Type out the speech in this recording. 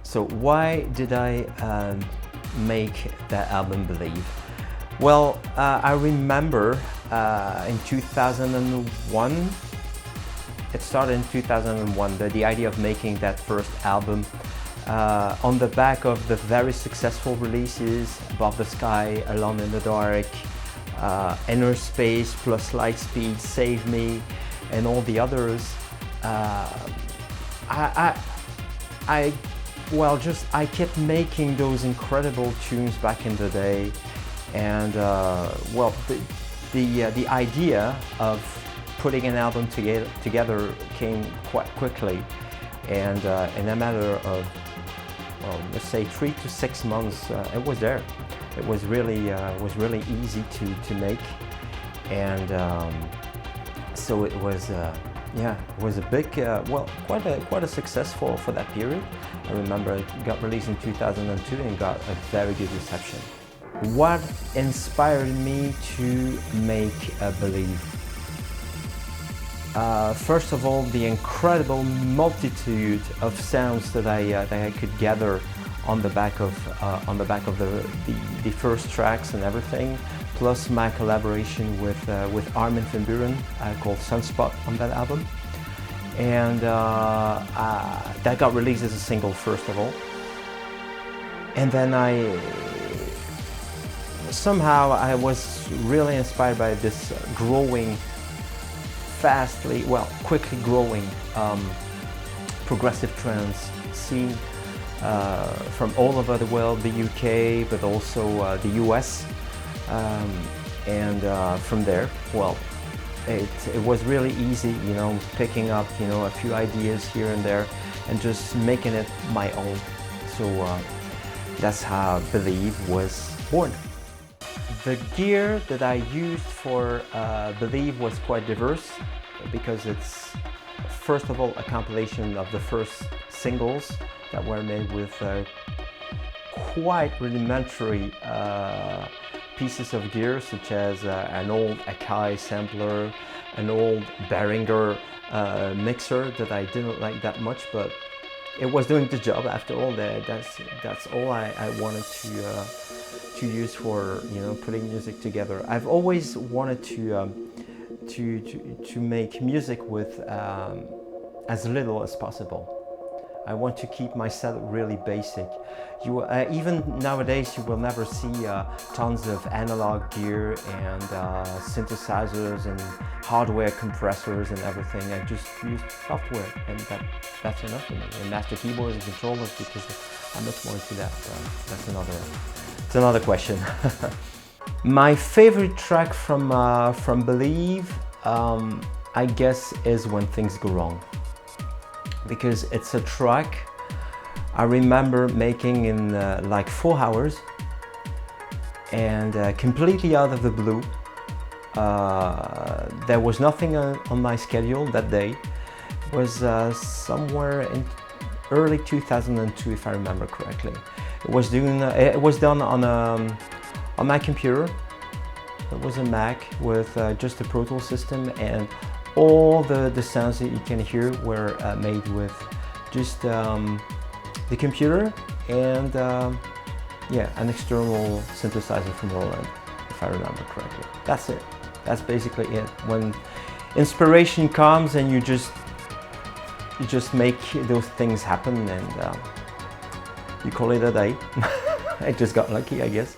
So why did I make that album Believe? Well, I remember in 2001, it started in 2001, the idea of making that first album on the back of the very successful releases, Above the Sky, Alone in the Dark, Inner Space, plus Lightspeed, Save Me, and all the others. I kept making those incredible tunes back in the day, and the idea of putting an album together came quite quickly, and in a matter of, well, let's say 3 to 6 months, it was there. It was really easy to make, and so it was. Yeah, it was a big, quite a successful for that period. I remember it got released in 2002 and got a very good reception. What inspired me to make Believe? First of all, the incredible multitude of sounds that I could gather on the back of the first tracks and everything, plus my collaboration with Armin van Buuren called Sunspot on that album, and that got released as a single first of all, and then I was really inspired by this quickly growing progressive trance scene from all over the world, the UK, but also the US, and from there, well, it was really easy, picking up, a few ideas here and there, and just making it my own. So that's how Believe was born. The gear that I used for Believe was quite diverse, because it's, first of all, a compilation of the first singles that were made with quite rudimentary pieces of gear, such as an old Akai sampler, an old Behringer mixer that I didn't like that much, but it was doing the job after all. That's all I wanted to use for putting music together. I've always wanted to make music with as little as possible. I want to keep my set really basic. Even nowadays, you will never see tons of analog gear and synthesizers and hardware compressors and everything. I just use software, and that's enough for me. And master keyboards and controllers, because I'm much more into that. That's another question. My favorite track from Believe, I guess, is When Things Go Wrong, because it's a track I remember making in like 4 hours, and completely out of the blue. There was nothing on my schedule that day. It was somewhere in early 2002, if I remember correctly. It was done on my computer. It was a Mac with just a Pro Tools system, and all the sounds that you can hear were made with just the computer and an external synthesizer from Roland, if I remember correctly. That's it. That's basically it. When inspiration comes and you just make those things happen, and you call it a day. I just got lucky, I guess.